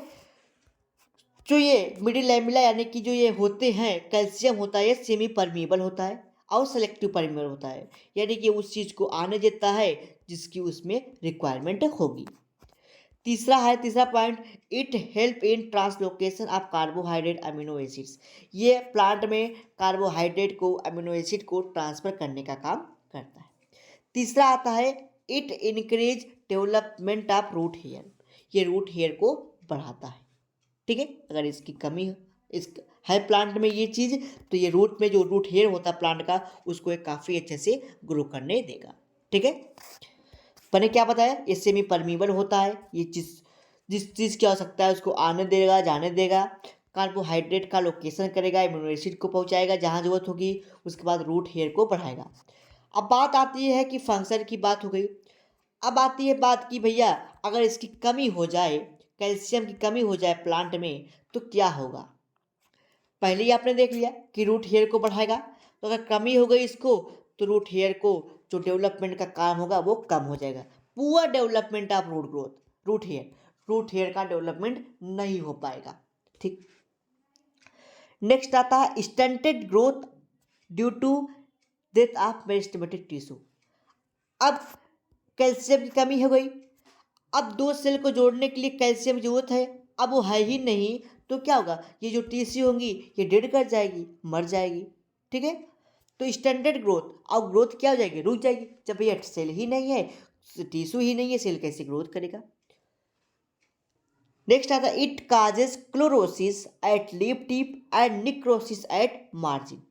जो ये मिडिल लैमेला यानी कि जो ये होते हैं, कैल्शियम होता है ये सेमी परमिएबल होता है और सेलेक्टिव परमिएबल होता है, यानी कि उस चीज़ को आने देता है जिसकी उसमें रिक्वायरमेंट होगी। तीसरा point, it help in translocation of carbohydrate amino acids. ये प्लांट में कार्बोहाइड्रेट को अमीनो एसिड को ट्रांसफर करने का काम करता है। तीसरा आता है it increase development of root hair. ये रूट हेयर को बढ़ाता है। ठीक है, अगर इसकी कमी इस है प्लांट में ये चीज़, तो ये रूट में जो रूट हेयर होता है प्लांट का उसको ये काफ़ी अच्छे से ग्रो करने देगा। ठीक है, मैंने क्या बताया, ये सेमी परमीबल होता है, ये जिस चीज़ की आवश्यकता है उसको आने देगा जाने देगा, कार्बोहाइड्रेट का लोकेशन करेगा, इम्यूनो एसिड को पहुंचाएगा जहां जरूरत होगी, उसके बाद रूट हेयर को बढ़ाएगा। अब बात आती है कि फंक्शन की बात हो गई, अब आती है बात कि भैया अगर इसकी कमी हो जाए, कैल्शियम की कमी हो जाए प्लांट में तो क्या होगा। पहले ही आपने देख लिया कि रूट हेयर को बढ़ाएगा, तो अगर कमी हो गई इसको तो रूट हेयर को जो डेवलपमेंट का काम होगा वो कम हो जाएगा। Poor development of root growth, root hair का डेवलपमेंट नहीं हो पाएगा। ठीक, नेक्स्ट आता है stunted growth due to death of meristematic tissue. अब कैल्शियम की कमी हो गई, अब दो सेल को जोड़ने के लिए कैल्शियम की जरूरत है, अब वो है ही नहीं, तो क्या होगा, ये जो टिश्यू होंगी ये डेड कर जाएगी, मर जाएगी। ठीक है, तो स्टैंडर्ड ग्रोथ, अब ग्रोथ क्या हो जाएगी, रुक जाएगी। जब ये सेल ही नहीं है, टिश्यू ही नहीं है, सेल कैसे ग्रोथ करेगा। नेक्स्ट आता है it causes chlorosis at leaf tip and necrosis at margin.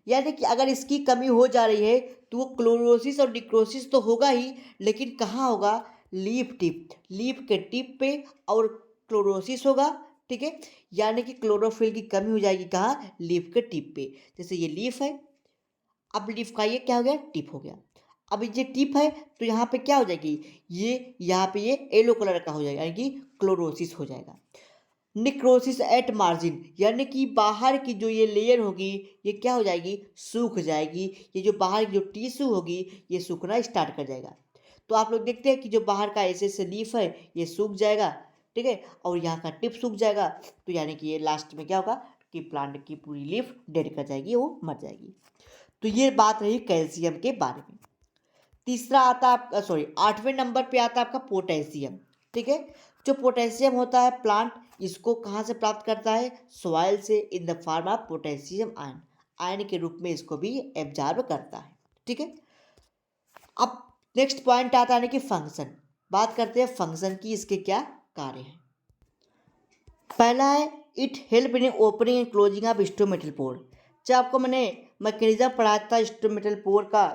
यानी कि अगर इसकी कमी हो जा रही है तो वो क्लोरोसिस और निक्रोसिस तो होगा ही, लेकिन कहाँ होगा, लीफ के टिप पे, और क्लोरोसिस होगा। ठीक है, यानी कि क्लोरोफिल की कमी हो जाएगी कहाँ, लीफ के टिप पे। जैसे ये लीफ है, अब लीफ का ये क्या हो गया, टिप हो गया। अब ये टिप है तो यहाँ पे क्या हो जाएगी, ये यहाँ पे ये येलो कलर का हो जाएगा, यानी कि क्लोरोसिस हो जाएगा। निक्रोसिस एट मार्जिन, यानी कि बाहर की जो ये लेयर होगी ये क्या हो जाएगी, सूख जाएगी। ये जो बाहर की जो टिश्यू होगी ये सूखना स्टार्ट कर जाएगा। तो आप लोग देखते हैं कि जो बाहर का ऐसे लीफ है ये सूख जाएगा। ठीक है, और यहाँ का टिप सूख जाएगा, तो यानी कि ये लास्ट में क्या होगा कि प्लांट की पूरी लीफ डेड कर जाएगी, वो मर जाएगी। तो ये बात रही कैल्शियम के बारे में। तीसरा आता है आपका 8वें नंबर पे आता है आपका पोटेशियम। ठीक है, जो पोटेशियम होता है प्लांट इसको कहाँ से प्राप्त करता है? सॉइल से, in the form of potassium ion, ion के रूप में इसको भी एब्जॉर्ब करता है। ठीक है, अब नेक्स्ट पॉइंट आता है कि फंक्शन। बात करते हैं फंक्शन की, इसके क्या कार्य हैं। पहला है it help in opening and closing of stomatal pore. जब आपको मैंने मैकेनिज्म पढ़ाया था स्टोमेटल पोर का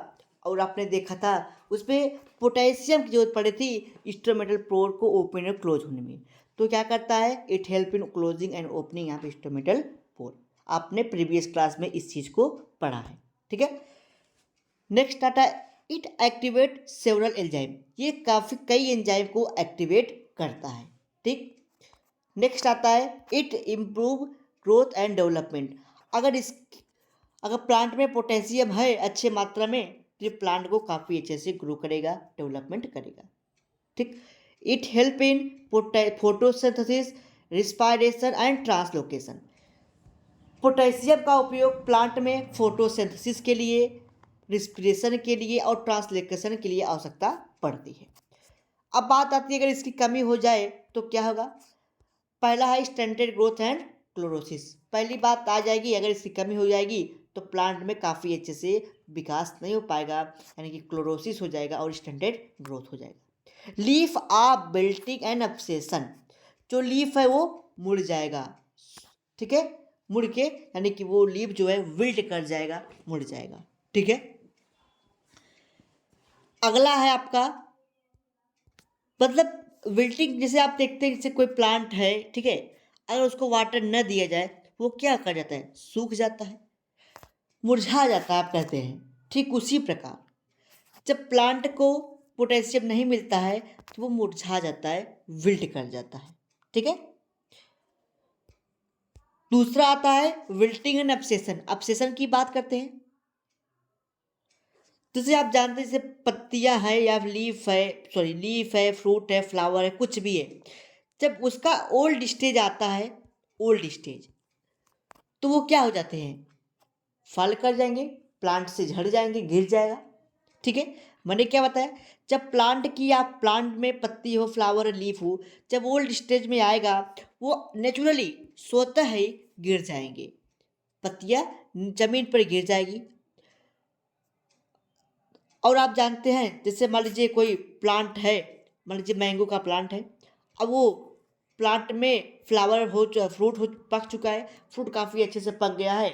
और आपने देखा था उसमें पोटेशियम की जरूरत पड़ी थी स्टोमेटल पोर को ओपन और क्लोज होने में, तो क्या करता है? It help in closing and opening of stomatal pore. आपने प्रीवियस क्लास में इस चीज़ को पढ़ा है। ठीक है, नेक्स्ट आता है इट एक्टिवेट सेवरल एंजाइम। ये काफ़ी कई एंजाइम को एक्टिवेट करता है। ठीक, नेक्स्ट आता है it improve growth and development. अगर प्लांट में पोटेशियम है अच्छे मात्रा में तो ये प्लांट को काफ़ी अच्छे से ग्रो करेगा, डेवलपमेंट करेगा। ठीक, it help in photosynthesis, respiration and translocation. Potassium का उपयोग प्लांट में फोटोसिंथेसिस के लिए, रिस्पिरेशन के लिए और ट्रांसलोकेशन के लिए आवश्यकता पड़ती है। अब बात आती है अगर इसकी कमी हो जाए तो क्या होगा? पहला है स्टंटेड ग्रोथ एंड क्लोरोसिस। पहली बात आ जाएगी, अगर इसकी कमी हो जाएगी तो प्लांट में काफ़ी अच्छे से विकास नहीं हो पाएगा, यानी कि क्लोरोसिस हो जाएगा और स्टंटेड ग्रोथ हो जाएगा। Leaf of wilting and abscission. जो लीफ है वो मुड़ जाएगा। ठीक है, मुड़ के यानी कि वो लीफ जो है विल्ट कर जाएगा, मुड़ जाएगा। ठीक है, अगला है आपका मतलब विल्टिंग। जैसे आप देखते हैं जैसे कोई प्लांट है, ठीक है, अगर उसको वाटर न दिया जाए वो क्या कर जाता है? सूख जाता है, मुरझा जाता है, आप कहते हैं। ठीक उसी प्रकार जब प्लांट को पोटेशियम नहीं मिलता है तो वो मुरझा जाता है, विल्ट कर जाता है। ठीक है, दूसरा आता है विल्टिंग एंड अब्सेशन। अब्सेशन की बात करते हैं, जैसे आप जानते हैं जैसे पत्तियां हैं या लीफ है, फ्रूट है, फ्लावर है, कुछ भी है, जब उसका ओल्ड स्टेज आता है, ओल्ड स्टेज, तो वो क्या हो जाते हैं? फल कर जाएंगे, प्लांट से झड़ जाएंगे, गिर जाएगा। ठीक है, मैंने क्या बताया? जब प्लांट की आप प्लांट में पत्ती हो, फ्लावर लीफ हो, जब ओल्ड स्टेज में आएगा वो नेचुरली स्वतः ही गिर जाएंगे, पत्तियां जमीन पर गिर जाएगी। और आप जानते हैं जैसे मान लीजिए कोई प्लांट है, मान लीजिए मैंगो का प्लांट है, अब वो प्लांट में फ्रूट हो पक चुका है, फ्रूट काफ़ी अच्छे से पक गया है,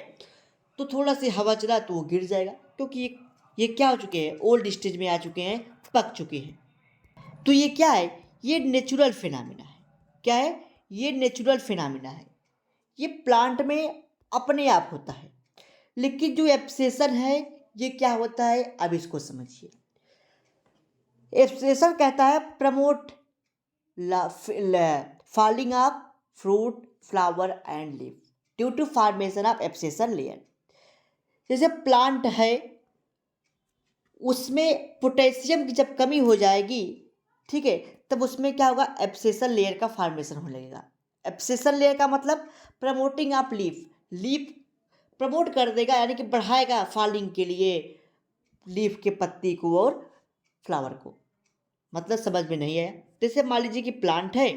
तो थोड़ा सी हवा चला तो वो गिर जाएगा, क्योंकि ये क्या हो चुके हैं? ओल्ड स्टेज में आ चुके हैं, पक चुके हैं। तो ये क्या है? ये नेचुरल फिनोमिना है। क्या है? ये नेचुरल फिनोमिना है, ये प्लांट में अपने आप होता है। लेकिन जो एब्सेशन है ये क्या होता है? अब इसको समझिए। एब्सेशन कहता है promote falling of fruit, flower and leaf due to formation of abscission layer. जैसे प्लांट है उसमें पोटेशियम की जब कमी हो जाएगी, ठीक है, तब उसमें क्या होगा? एब्सेशन लेयर का फॉर्मेशन होने लगेगा। एब्सेशन लेयर का मतलब प्रमोटिंग ऑफ लीफ प्रमोट कर देगा, यानी कि बढ़ाएगा फॉलिंग के लिए लीफ के पत्ती को और फ्लावर को। मतलब समझ में नहीं आया? जैसे मान लीजिए कि प्लांट है,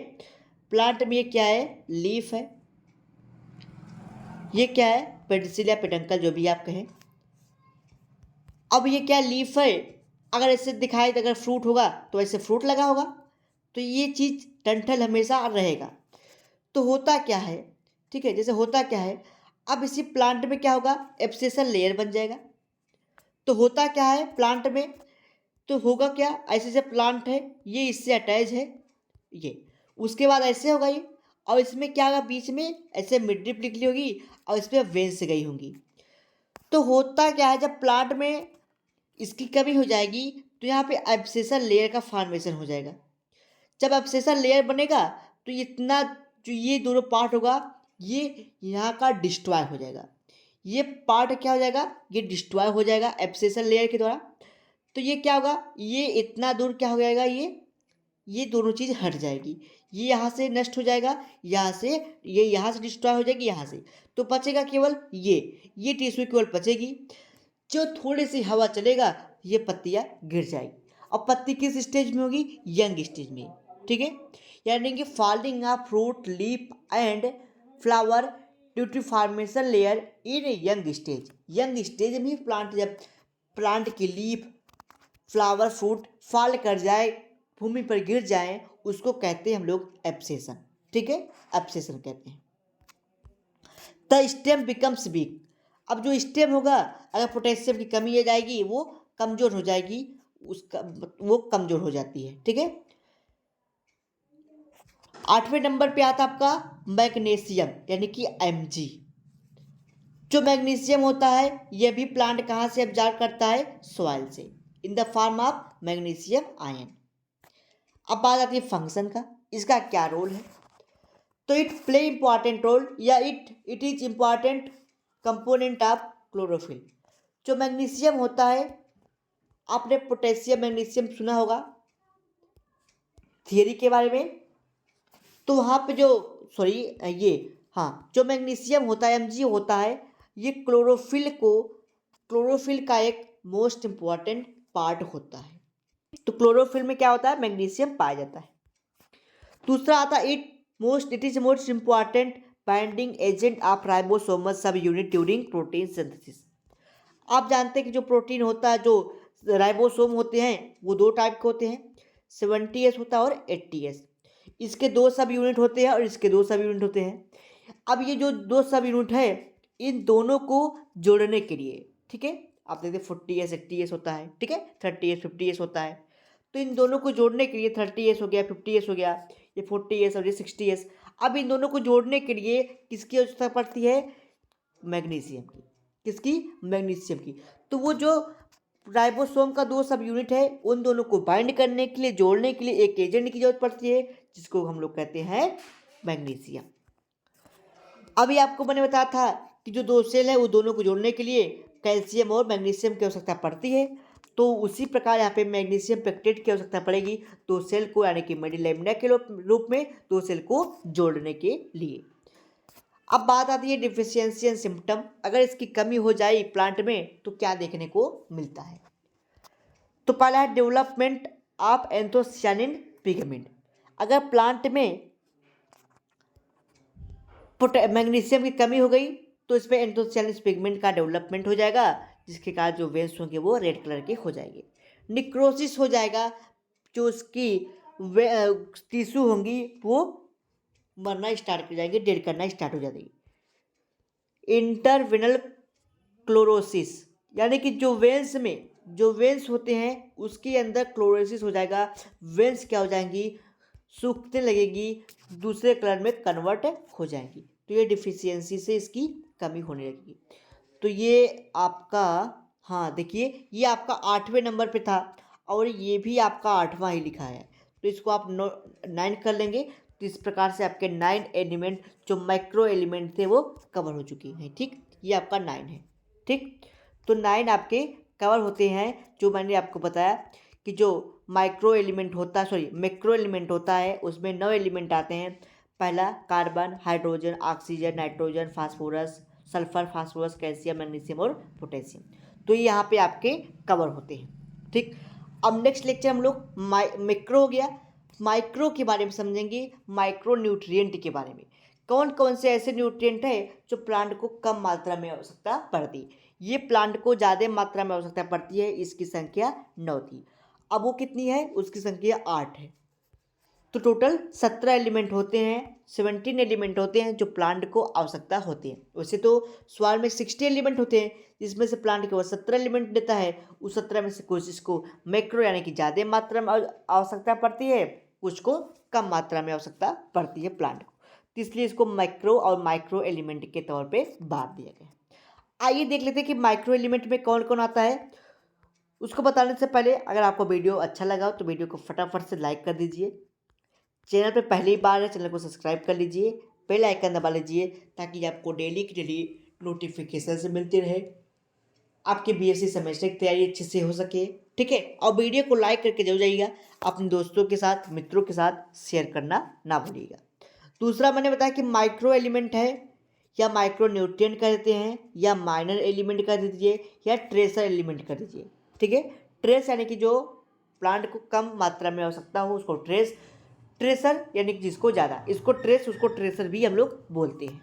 प्लांट में ये क्या है? लीफ है, ये क्या है? पेडिसिल या पेडंकल, जो भी आप कहें। अब ये क्या लीफ है, अगर ऐसे दिखाए तो अगर फ्रूट होगा तो ऐसे फ्रूट लगा होगा, तो ये चीज़ डंठल हमेशा रहेगा। तो होता क्या है? ठीक है, जैसे होता क्या है, अब इसी प्लांट में क्या होगा? एब्सेशन लेयर बन जाएगा। तो होता क्या है प्लांट में? तो होगा क्या? ऐसे से प्लांट है, ये इससे अटैच है, ये उसके बाद ऐसे होगा ये, और इसमें क्या होगा? बीच में ऐसे मिड ड्रिप निकली होगी और इस पर वेंस गई होंगी। तो होता क्या है, जब प्लांट में इसकी कमी हो जाएगी तो यहाँ पे एब्सेशन लेयर का फॉर्मेशन हो जाएगा। जब एब्सेशन लेयर बनेगा तो इतना जो ये दोनों पार्ट होगा ये यहाँ का डिस्ट्रॉय हो जाएगा। ये पार्ट क्या हो जाएगा? ये डिस्ट्रॉय हो जाएगा एब्सेशन लेयर के द्वारा। तो ये क्या होगा? ये इतना दूर क्या हो जाएगा? ये दोनों चीज़ हट जाएगी, ये यहाँ से नष्ट हो जाएगा, यहाँ से ये यहाँ से डिस्ट्रॉय हो जाएगी, यहाँ से। तो बचेगा केवल ये टिश्यू केवल बचेगी। जो थोड़ी सी हवा चलेगा ये पत्तियाँ गिर जाएगी। और पत्ती किस स्टेज में होगी? यंग स्टेज में। ठीक है, यानी कि falling of fruit leaf and flower due to formation layer in young stage. Young stage में प्लांट जब प्लांट की लीफ फ्लावर फ्रूट फॉल कर जाए, भूमि पर गिर जाए, उसको कहते हैं हम लोग एब्सेशन। ठीक है, एब्सेशन कहते हैं। The stem becomes week. अब जो स्टेम होगा, अगर पोटेशियम की कमी हो जाएगी वो कमजोर हो जाएगी, उसका वो कमजोर हो जाती है। ठीक है, 8वें नंबर पे आता आपका मैग्नीशियम यानी कि Mg। जो मैग्नीशियम होता है यह भी प्लांट कहाँ से एब्जॉर्ब करता है, सॉइल से, in the form of magnesium ion. अब बात आती है फंक्शन का, इसका क्या रोल है। तो इट प्ले इंपॉर्टेंट रोल या it is important component of chlorophyll. जो मैग्नीशियम होता है, आपने पोटेशियम मैग्नीशियम सुना होगा थियरी के बारे में, तो वहाँ पे जो सॉरी ये हाँ, जो मैग्नीशियम होता है Mg होता है, ये क्लोरोफिल का एक मोस्ट इम्पॉर्टेंट पार्ट होता है। तो क्लोरोफिल में क्या होता है, मैग्नीशियम पाया जाता है। दूसरा आता है it is most important binding agent of ribosomes subunit during protein synthesis. आप जानते हैं कि जो प्रोटीन होता है, जो राइबोसोम होते हैं, वो दो टाइप के होते हैं, 70S होता है और 80S। इसके दो सब यूनिट होते हैं और इसके दो सब यूनिट होते हैं। अब ये जो दो सब यूनिट है, इन दोनों को जोड़ने के लिए, ठीक है, आप देखते 40S 80S होता है, ठीक है, 30S 50S होता है। तो इन दोनों को जोड़ने के लिए 30S हो गया, 50S हो गया, ये 40S और ये 60S। अब इन दोनों को जोड़ने के लिए किसकी आवश्यकता पड़ती है, मैग्नीशियम की। किसकी, मैग्नीशियम की। तो वो जो राइबोसोम का दो सब यूनिट है, उन दोनों को बाइंड करने के लिए, जोड़ने के लिए एक एजेंट की जरूरत पड़ती है, जिसको हम लोग कहते हैं मैग्नीशियम। अभी आपको मैंने बताया था कि जो दो सेल है, वो दोनों को जोड़ने के लिए कैल्शियम और मैग्नीशियम की आवश्यकता पड़ती है। तो उसी प्रकार यहाँ पे मैग्नीशियम पेक्टेट की आवश्यकता पड़ेगी दो सेल को, यानी कि मेडिलेमिना के रूप में दो सेल को जोड़ने के लिए। अब बात आती है डिफिशियंसी एंड सिम्टम। अगर इसकी कमी हो जाए प्लांट में तो क्या देखने को मिलता है। तो पहला है डेवलपमेंट ऑफ एंथोसियानिन पिगमेंट। अगर प्लांट में मैग्नीशियम की कमी हो गई तो इसमें एंथोसियानिन पिगमेंट का डेवलपमेंट हो जाएगा, जिसके कारण जो वेन्स होंगे वो रेड कलर के हो जाएंगे। निक्रोसिस हो जाएगा, जो उसकी टिश्यू होंगी वो मरना स्टार्ट कर जाएंगे, डेड करना स्टार्ट हो जाएगी। इंटरविनल क्लोरोसिस, यानी कि जो वेन्स होते हैं उसके अंदर क्लोरोसिस हो जाएगा, वेन्स क्या हो जाएंगी, सूखने लगेगी, दूसरे कलर में कन्वर्ट हो जाएंगी। तो ये डिफिशियंसी से इसकी कमी होने लगेगी। तो ये आपका, हाँ देखिए, ये आपका 8वें नंबर पे था और ये भी आपका 8वां ही लिखा है, तो इसको आप 9 कर लेंगे। तो इस प्रकार से आपके 9 एलिमेंट जो माइक्रो एलिमेंट थे वो कवर हो चुके हैं। ठीक, ये आपका 9 है। ठीक, तो 9 आपके कवर होते हैं। जो मैंने आपको बताया कि जो मैक्रो एलिमेंट होता है, उसमें 9 एलिमेंट आते हैं। पहला carbon, hydrogen, oxygen, nitrogen, phosphorus, sulphur, phosphorus, calcium, magnesium और पोटेशियम। तो ये यहाँ पे आपके कवर होते हैं। ठीक, अब नेक्स्ट लेक्चर हम लोग मैक्रो हो गया, माइक्रो के बारे में समझेंगे, माइक्रो न्यूट्रिएंट के बारे में। कौन कौन से ऐसे न्यूट्रिएंट है जो प्लांट को कम मात्रा में आवश्यकता पड़ती है। ये प्लांट को ज़्यादा मात्रा में आवश्यकता पड़ती है, इसकी संख्या 9 थी, अब वो कितनी है, उसकी संख्या 8 है। तो टोटल 17 एलिमेंट होते हैं, 17 एलिमेंट होते हैं जो प्लांट को आवश्यकता होती है। वैसे तो सॉइल में 60 एलिमेंट होते हैं, जिसमें से प्लांट केवल 17 एलिमेंट देता है। उस 17 में से कुछ इसको मैक्रो यानी कि ज़्यादा मात्रा में आवश्यकता पड़ती है, कुछ को कम मात्रा में आवश्यकता पड़ती है प्लांट को। तो इसलिए इसको माइक्रो और माइक्रो एलिमेंट के तौर पर बांट दिया गया है। आइए देख लेते हैं कि माइक्रो एलिमेंट में कौन कौन आता है। उसको बताने से पहले अगर आपको वीडियो अच्छा लगा हो तो वीडियो को फटाफट से लाइक कर दीजिए। चैनल पे पहली बार है, चैनल को सब्सक्राइब कर लीजिए, बेल आइकन दबा लीजिए, ताकि आपको डेली की डेली नोटिफिकेशन से मिलते रहे, आपके बीएससी सेमेस्टर की तैयारी अच्छे से हो सके। ठीक है, और वीडियो को लाइक करके जरूर जाइएगा, अपने दोस्तों के साथ, मित्रों के साथ शेयर करना ना भूलिएगा। दूसरा मैंने बताया कि माइक्रो एलिमेंट है या माइक्रो न्यूट्रिएंट कर देते हैं, या माइनर एलिमेंट कर दीजिए, या ट्रेसर एलिमेंट कर दीजिए। ठीक है, ट्रेस यानी कि जो प्लांट को कम मात्रा में आवश्यकता हो उसको ट्रेस, ट्रेसर यानी कि जिसको ज़्यादा, इसको ट्रेस उसको ट्रेसर भी हम लोग बोलते हैं।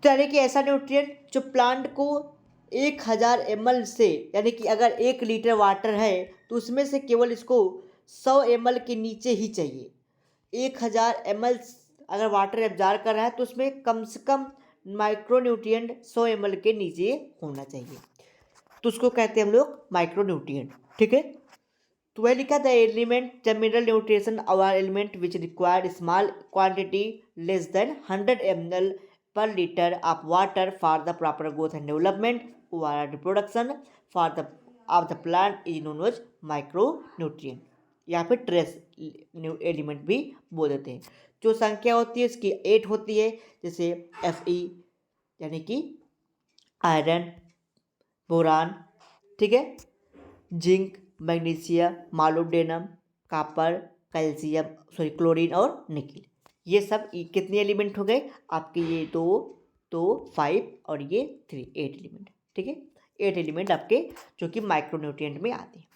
तो यानी कि ऐसा न्यूट्रिएंट जो प्लांट को 1000 ml से, यानी कि अगर 1 लीटर वाटर है तो उसमें से केवल इसको 100 ml के नीचे ही चाहिए। 1000 ml अगर वाटर एब्जॉर्ब कर रहा है तो उसमें कम से कम माइक्रोन्यूट्रिएंट 100 ml के नीचे होना चाहिए, तो उसको कहते हैं हम लोग माइक्रोन्यूट्रिएंट। ठीक है, तो वह लिखा था एलिमेंट द मिनरल न्यूट्रिशन और element which required small quantity less than 100 ml per liter of water for the proper growth and development or reproduction for the of the plant is known as micronutrient, या फिर ट्रेस एलिमेंट भी बोल देते हैं। जो संख्या होती है इसकी 8 होती है, जैसे Fe यानी कि आयरन, बोरान, ठीक है, zinc, magnesium, molybdenum, copper, calcium, sorry chlorine और निकेल। ये सब कितने एलिमेंट हो गए आपके, ये दो 5 और ये 3, 8 एलिमेंट। ठीक है, 8 एलिमेंट आपके जो कि माइक्रोन्यूट्रिएंट में आते हैं।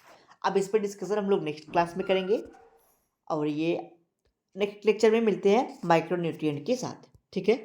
अब इस पर डिस्कशन हम लोग नेक्स्ट क्लास में करेंगे और ये नेक्स्ट लेक्चर में मिलते हैं माइक्रोन्यूट्रिएंट के साथ। ठीक है।